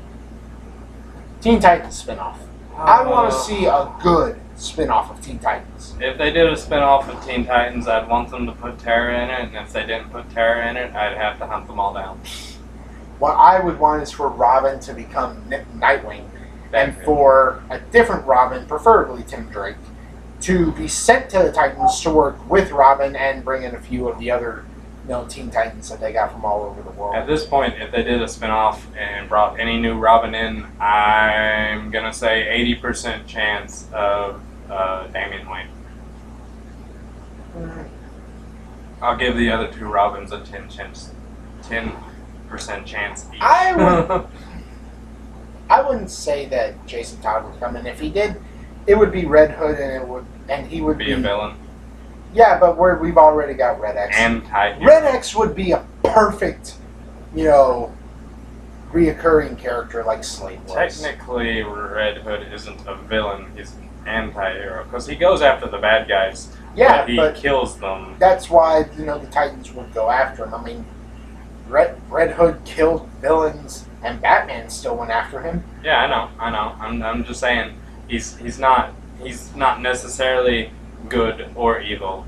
Teen Titans spinoff. I want to see a good spinoff of Teen Titans. If they did a spinoff of Teen Titans, I'd want them to put Terra in it, and if they didn't put Terra in it, I'd have to hunt them all down. What I would want is for Robin to become Nightwing, and for a different Robin, preferably Tim Drake, to be sent to the Titans to work with Robin and bring in a few of the other Teen Titans that they got from all over the world. At this point, if they did a spinoff and brought any new Robin in, I'm going to say 80% chance of Damian Wayne. I'll give the other two Robins a 10% chance each. I wouldn't say that Jason Todd would come in. If he did, it would be Red Hood, and he would be a villain. Yeah, but we've already got Red X. Anti-hero. Red X would be a perfect, reoccurring character like Slade was. Technically, Red Hood isn't a villain. He's an anti-hero because he goes after the bad guys. Yeah, but he kills them. That's why the Titans would go after him. I mean, Red Hood killed villains, and Batman still went after him. Yeah, I know. I'm just saying he's not necessarily good or evil.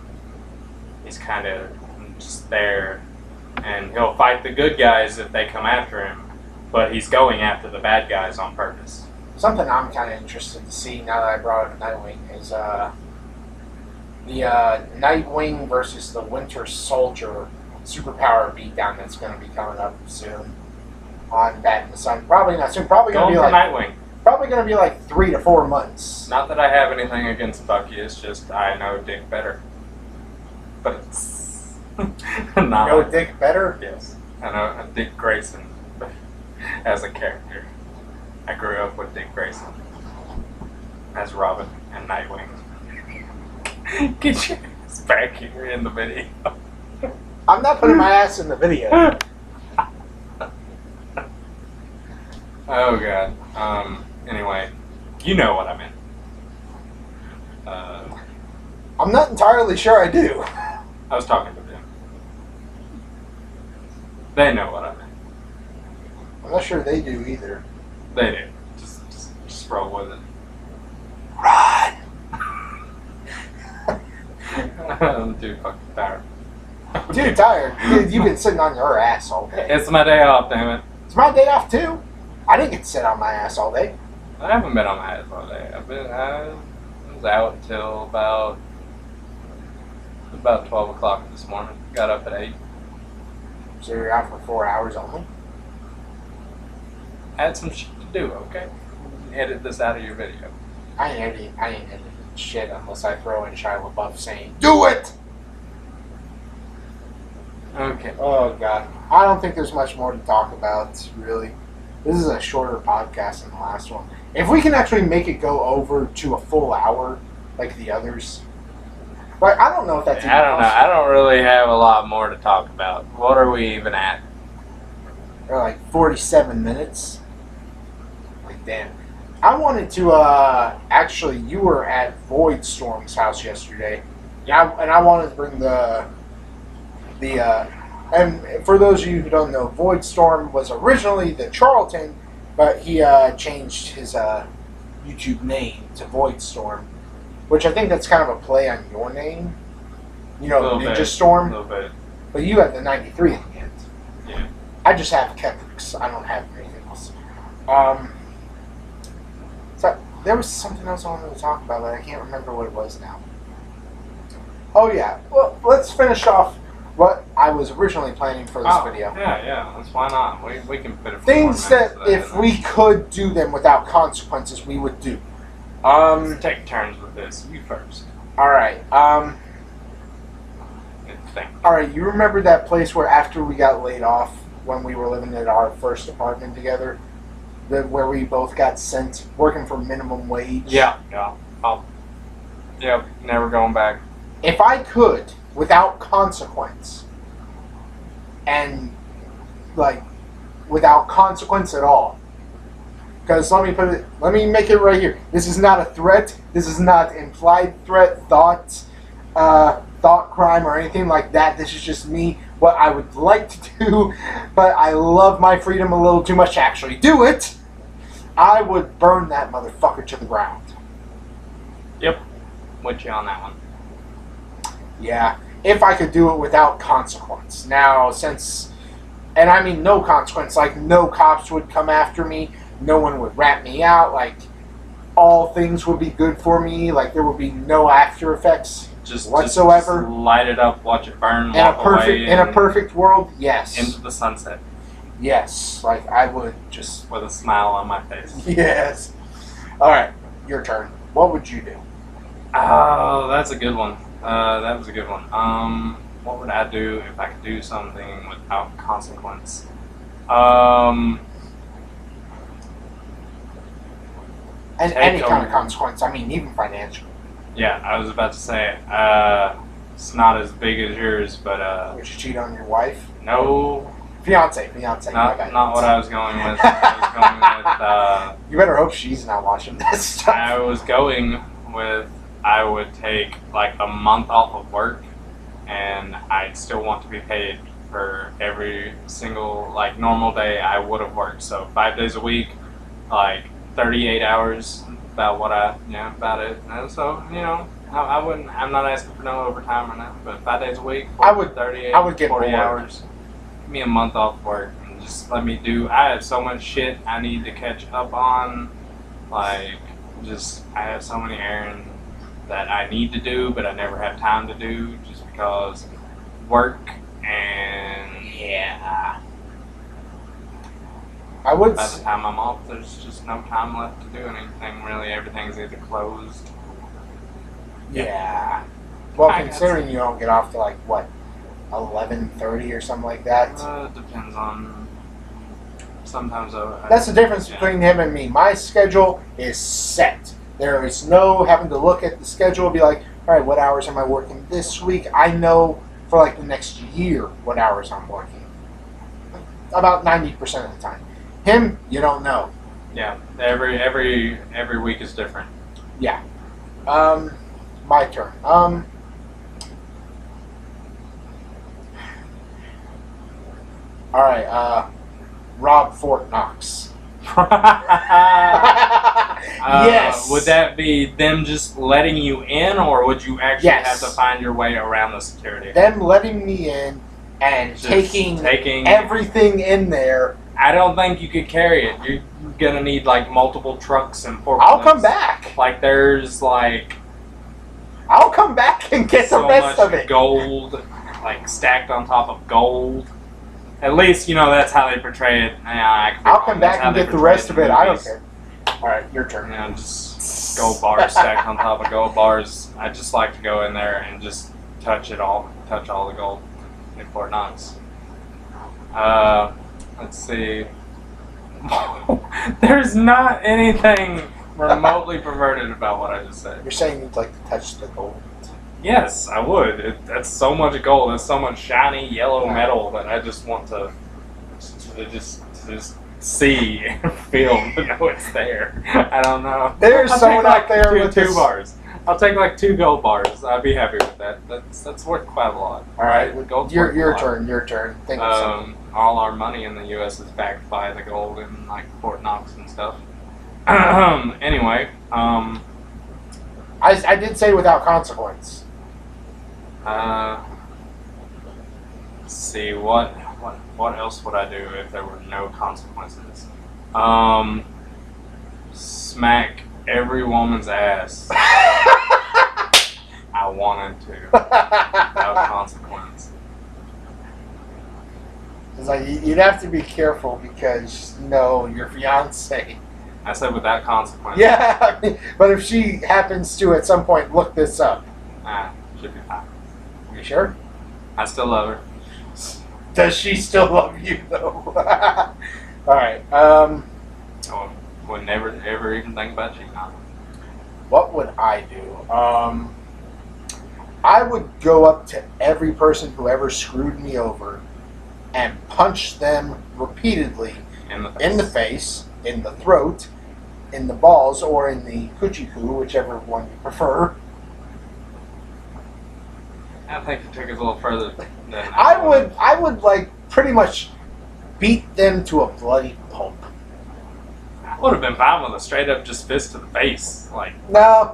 He's kind of just there, and he'll fight the good guys if they come after him, but he's going after the bad guys on purpose. Something I'm kind of interested to see now that I brought up Nightwing is the Nightwing versus the Winter Soldier superpower beatdown that's going to be coming up soon on Bat in the Sun. Probably not soon. Probably going to Going be for like Nightwing. probably going to be like 3 to 4 months. Not that I have anything against Bucky, it's just I know Dick better. But it's not. You know Dick better? Yes, I know Dick Grayson as a character. I grew up with Dick Grayson as Robin and Nightwing. Get your ass back here in the video. I'm not putting my ass in the video. Oh god. Anyway, you know what I meant. I'm not entirely sure I do. I was talking to them. They know what I meant. I'm not sure they do either. They do. Just roll with it. Run! I'm too fucking tired. Too tired. Dude, you've been sitting on your ass all day. It's my day off, damn it. It's my day off too. I didn't get to sit on my ass all day. I haven't been on my ass all day. I was out till about 12 o'clock this morning. Got up at 8. So you're out for 4 hours only? I had some shit to do, okay? Edit this out of your video. I ain't editing shit unless I throw in Shia LaBeouf saying, "Do it!" Okay. Oh god. I don't think there's much more to talk about, really. This is a shorter podcast than the last one. If we can actually make it go over to a full hour, like the others. But I don't know if that's even I don't know. possible. I don't really have a lot more to talk about. What are we even at? Or like 47 minutes. Like, damn. I wanted to, actually, you were at Voidstorm's house yesterday. Yeah, and I wanted to bring and for those of you who don't know, Voidstorm was originally the Charlton, but he changed his YouTube name to Voidstorm, which I think that's kind of a play on your name. You know, Ninjastorm. A little bit. But you have the 93 at the end. Yeah. I just have Kedrex. I don't have anything else. So there was something else I wanted to talk about, but I can't remember what it was now. Oh yeah. Well, let's finish off what I was originally planning for this video. Yeah. That's why not. We can fit a few Things more that minutes if we could do them without consequences, we would do. Let's take turns with this. You first. All right. Think. All right. You remember that place where after we got laid off when we were living at our first apartment together, where we both got sent working for minimum wage? Yeah. Yep. Never going back. If I could, without consequence, and like without consequence at all, because let me make it right here. This is not a threat. This is not implied threat, thought crime, or anything like that. This is just me, what I would like to do, but I love my freedom a little too much to actually do it. I would burn that motherfucker to the ground. Yep. With you on that one. Yeah, if I could do it without consequence. Now, and I mean no consequence, like no cops would come after me, no one would rat me out, like all things would be good for me, like there would be no after effects whatsoever. Just light it up, watch it burn, in a perfect world, yes. Into the sunset. Yes, like I would just... With a smile on my face. Yes. Alright, your turn. What would you do? Oh, that's a good one. That was a good one. What would I do if I could do something without consequence? And any kind of consequence. I mean, even financial. Yeah, I was about to say, it's not as big as yours, but... Would you cheat on your wife? No. Fiance. Not what I was going with. I was going with... you better hope she's not watching this stuff. I was going with... I would take like a month off of work, and I'd still want to be paid for every single normal day I would have worked. So 5 days a week, like 38 hours, about what about it. And so, I wouldn't. I'm not asking for no overtime or nothing. But 5 days a week, 38, I would get 40 more. hours. Give me a month off work and just let me do. I have so much shit I need to catch up on. Like, I have so many errands that I need to do, but I never have time to do, just because work and I would. By the time I'm off, there's just no time left to do anything. Really, everything's either closed. Yeah. Well, considering you don't get off to like what, 11:30 or something like that. It depends on. Sometimes that's the difference between him and me. My schedule is set. There is no having to look at the schedule and be like, all right, what hours am I working this week? I know for like the next year what hours I'm working. About 90% of the time. Him, you don't know. Yeah, every week is different. Yeah. My turn. All right. Rob Fort Knox. Yes. Would that be them just letting you in, or would you actually have to find your way around the security? Them letting me in and just taking everything in there. I don't think you could carry it. You're gonna need like multiple trucks and forklifts. I'll come back. Like there's like. I'll come back and get the rest of it. Gold, like stacked on top of gold. At least that's how they portray it. I'll come back and get the rest of it. I don't care. All right, your turn. Just gold bars stacked on top of gold bars. I just like to go in there and just touch all the gold in Fort Knox. Let's see. There's not anything remotely perverted about what I just said. You're saying you'd like to touch the gold? Yes, I would. That's so much gold. That's so much shiny yellow metal that I just want to just see and feel it's there. I don't know. There's someone out there with two bars. I'll take like 2 gold bars. I'd be happy with that. That's worth quite a lot. All right, gold's your turn. Your turn. Think of something. All our money in the U.S. is backed by the gold in like Fort Knox and stuff. Anyway, I did say without consequence. Let's see what else would I do if there were no consequences? Smack every woman's ass. I wanted to without consequence. It's like you'd have to be careful because your fiance. I said without consequence. Yeah, but if she happens to at some point look this up, should be fine. You sure? I still love her. Does she still love you though? All right. I would never ever even think about cheating on her. What would I do? I would go up to every person who ever screwed me over and punch them repeatedly in the face, in the throat, in the balls, or in the coochie coo, whichever one you prefer. I think it took us a little further than I would like pretty much beat them to a bloody pulp. I would have been fine with a straight up just fist to the face. Like no,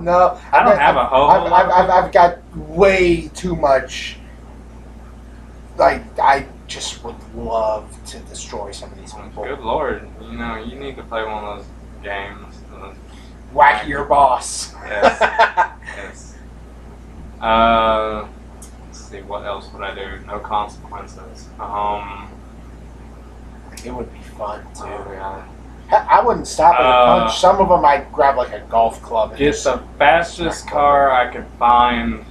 I don't have a whole. I've got way too much. Like I just would love to destroy some of these people. Good lord, you need to play one of those games. Whack your boss. Yes. Yes. Let's see, what else would I do? No consequences. It would be fun too. Oh, yeah. I wouldn't stop at a punch. Some of them I'd grab like a golf club. And get the fastest car I could find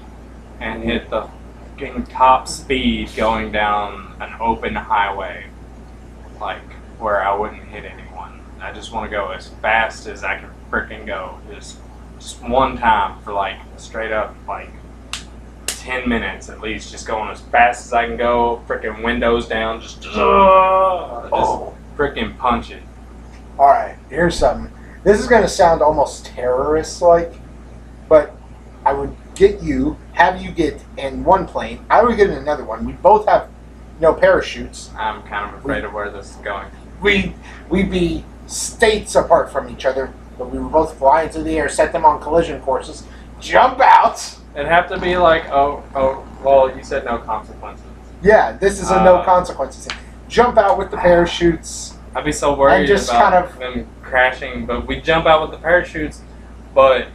and hit the fucking top speed going down an open highway, like where I wouldn't hit anyone. I just want to go as fast as I can frickin' go. Just one time for like straight up like 10 minutes at least, just going as fast as I can go, frickin' windows down, just frickin' punch it. Alright, here's something. This is going to sound almost terrorist-like, but I would have you get in one plane, I would get in another one. We both have no parachutes. I'm kind of afraid of where this is going. We'd be states apart from each other. but we were both flying through the air, set them on collision courses, jump out. It'd have to be like, well, you said no consequences. Yeah, this is a no consequences thing. Jump out with the parachutes. I'd be so worried about them crashing, but we jump out with the parachutes, but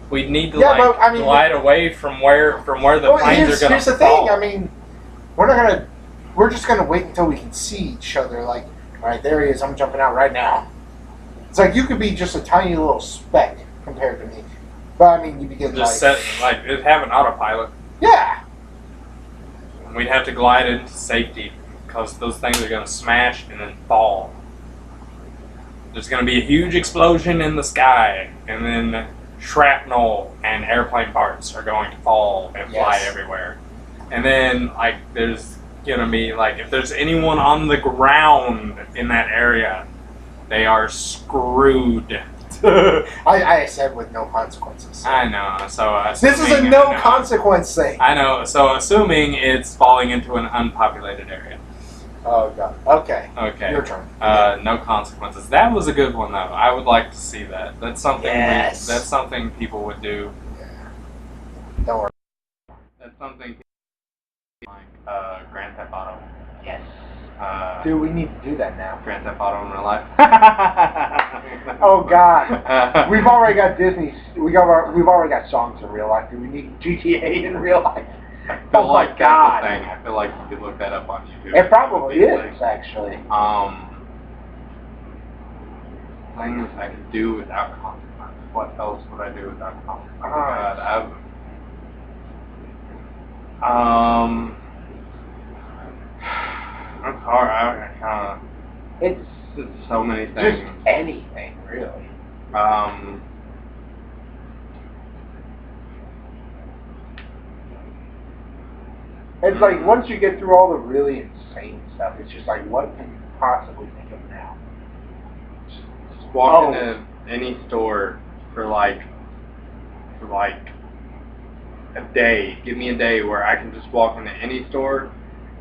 we need to glide away from where the planes are going to fall. Here's the thing. I mean, we're just gonna wait until we can see each other. Like, all right, there he is. I'm jumping out right now. It's like you could be just a tiny little speck compared to me, but I mean, you'd be getting it'd have an autopilot. Yeah. And we'd have to glide into safety because those things are gonna smash and then fall. There's gonna be a huge explosion in the sky, and then shrapnel and airplane parts are going to fall and fly everywhere. And then, there's gonna be, if there's anyone on the ground in that area, they are screwed. I said with no consequences. I know, so... This is a no consequence thing. I know, so assuming it's falling into an unpopulated area. Oh, God. Okay. Okay. Your turn. No consequences. That was a good one, though. I would like to see that. That's something that's something people would do. Yeah. Don't worry. That's something people like Grand Theft Auto. Yes. Dude, we need to do that now. Grand Theft Auto in real life. Oh, God. We've already got Disney. We've already got songs in real life. Do we need GTA in real life? Oh my God! That's the thing. I feel like you could look that up on YouTube. It probably is, actually. Things I could do without consequences. What else would I do without consequences? That's hard. It's so many things. Just anything, really. It's like, once you get through all the really insane stuff, it's just like, what can you possibly think of now? Just walk into any store for like a day. Give me a day where I can just walk into any store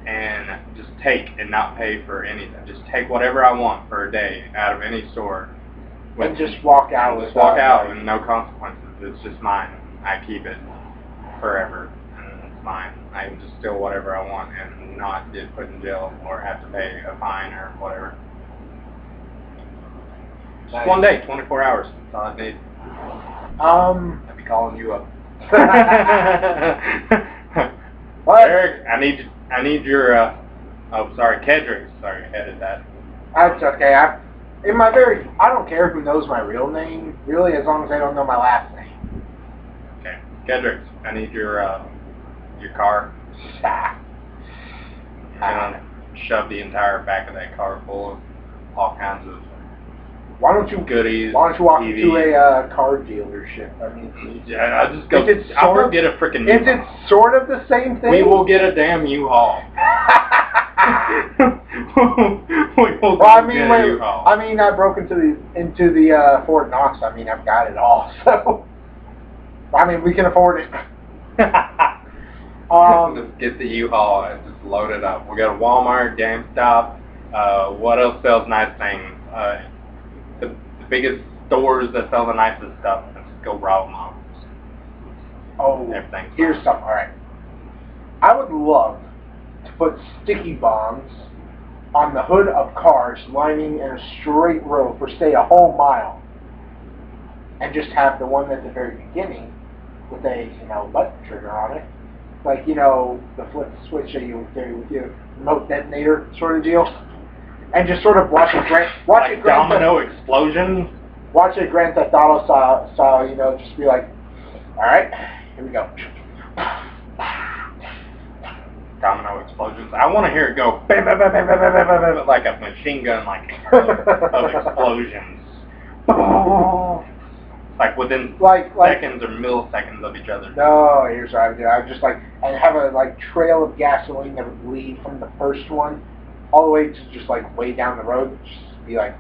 and just take and not pay for anything. Just take whatever I want for a day out of any store. And just walk out. Just walk out and no consequences. It's just mine. I keep it forever. Mine. I can just steal whatever I want and not get put in jail or have to pay a fine or whatever. Just one day, 24 hours. That's all I need. I'd be calling you up. What? Eric, I need your oh, sorry, Kedrex. Sorry, I edit that. That's okay. I don't care who knows my real name, really, as long as they don't know my last name. Okay, Kedrex, I need your car. Shove the entire back of that car full of all kinds of goodies. Why don't you walk into a car dealership? I mean, I'll just go. I'll go get a freaking U-Haul. Is it sort of the same thing? We will get a damn U-Haul. I broke into the Fort Knox. I mean, I've got it all. So, I mean, we can afford it. Just get the U-Haul and just load it up. We got a Walmart, GameStop. What else sells nice things? The biggest stores that sell the nicest stuff. Let's just go rob them. Oh, here's something. All right. I would love to put sticky bombs on the hood of cars lining in a straight row for, say, a whole mile, and just have the one at the very beginning with a button trigger on it. Like, the flip switch that you do with your remote detonator sort of deal. And just sort of watch it domino explosions? Watch it Grand Theft Auto style, just be like, alright, here we go. Domino explosions. I want to hear it go bam, bam, bam, bam, bam, bam, bam, bam, like a machine gun, of explosions. Like within seconds or milliseconds of each other. No, here's what I would do. I would just I'd have a trail of gasoline that would lead from the first one all the way to just way down the road. Just be like,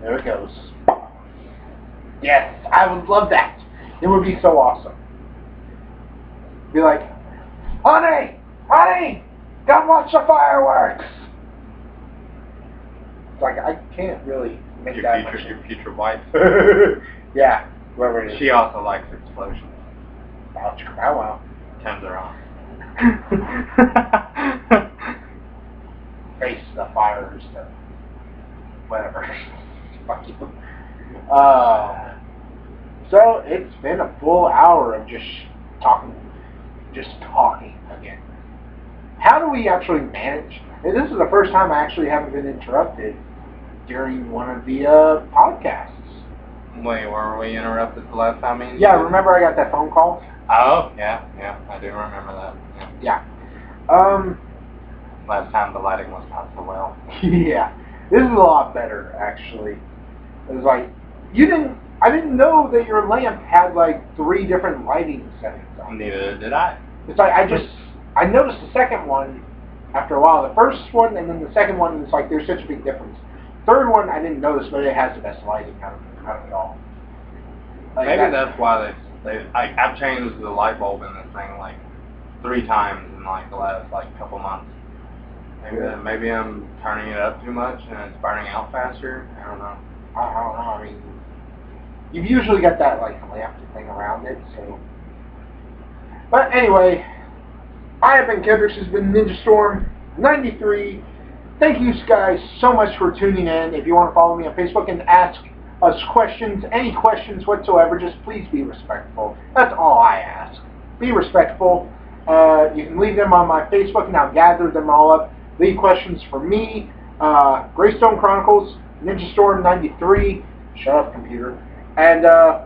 there it goes. Yes, I would love that. It would be so awesome. Be like, honey, come watch the fireworks. It's like, I can't really make that much. Your future wife. Yeah, whoever it is. She also likes explosions. Oh wow. Turns her on. Face the fires, the whatever. Fuck you. So it's been a full hour of just talking again. How do we actually manage? And this is the first time I actually haven't been interrupted during one of the podcasts. Wait, were we interrupted the last time? Yeah, remember I got that phone call? Oh, yeah, I do remember that. Yeah. Last time the lighting was not so well. Yeah. This is a lot better, actually. It was like, I didn't know that your lamp had like 3 different lighting settings on it. Neither did I. It's like, I noticed the second one after a while. The first one and then the second one, it's like there's such a big difference. Third one, I didn't notice, but it has the best lighting out of it all. Like Maybe that's why I've changed the light bulb in this thing like 3 times in like the last like couple months. Maybe I'm turning it up too much and it's burning out faster. I don't know. I don't know. I mean, you've usually got that like lamp thing around it, so. But anyway, I have been Kedrex. This has been Ninjastorm 93. Thank you guys so much for tuning in. If you want to follow me on Facebook and ask us questions, any questions whatsoever, just please be respectful. That's all I ask. Be respectful. You can leave them on my Facebook, and I'll gather them all up. Leave questions for me, Greystone Chronicles, Ninjastorm 93, shut up computer, and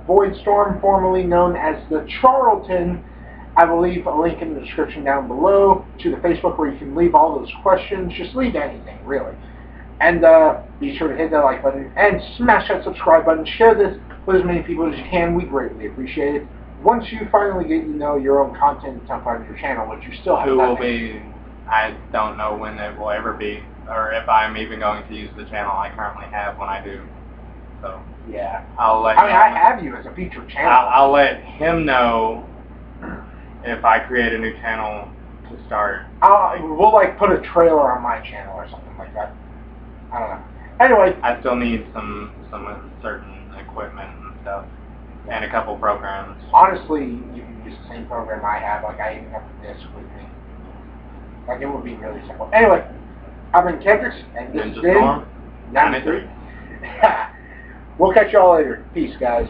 Voidstorm, formerly known as the Charlton. I will leave a link in the description down below to the Facebook where you can leave all those questions. Just leave anything, really. And be sure to hit that like button and smash that subscribe button. Share this with as many people as you can. We greatly appreciate it. Once you finally get your own content on part of your channel, which you still have Who will nothing. be, I don't know when it will ever be, or if I'm even going to use the channel I currently have when I do. So Yeah. I'll let I have you as a featured channel. I'll let him know if I create a new channel to start. We'll like put a trailer on my channel or something like that. I don't know. Anyway, I still need some certain equipment and stuff, and a couple programs. honestly, you can use the same program I have. Like I even have the disc with me. Like it would be really simple. Anyway, I've been Kedrex, and this has been Ninjastorm 93. We'll catch y'all later. Peace, guys.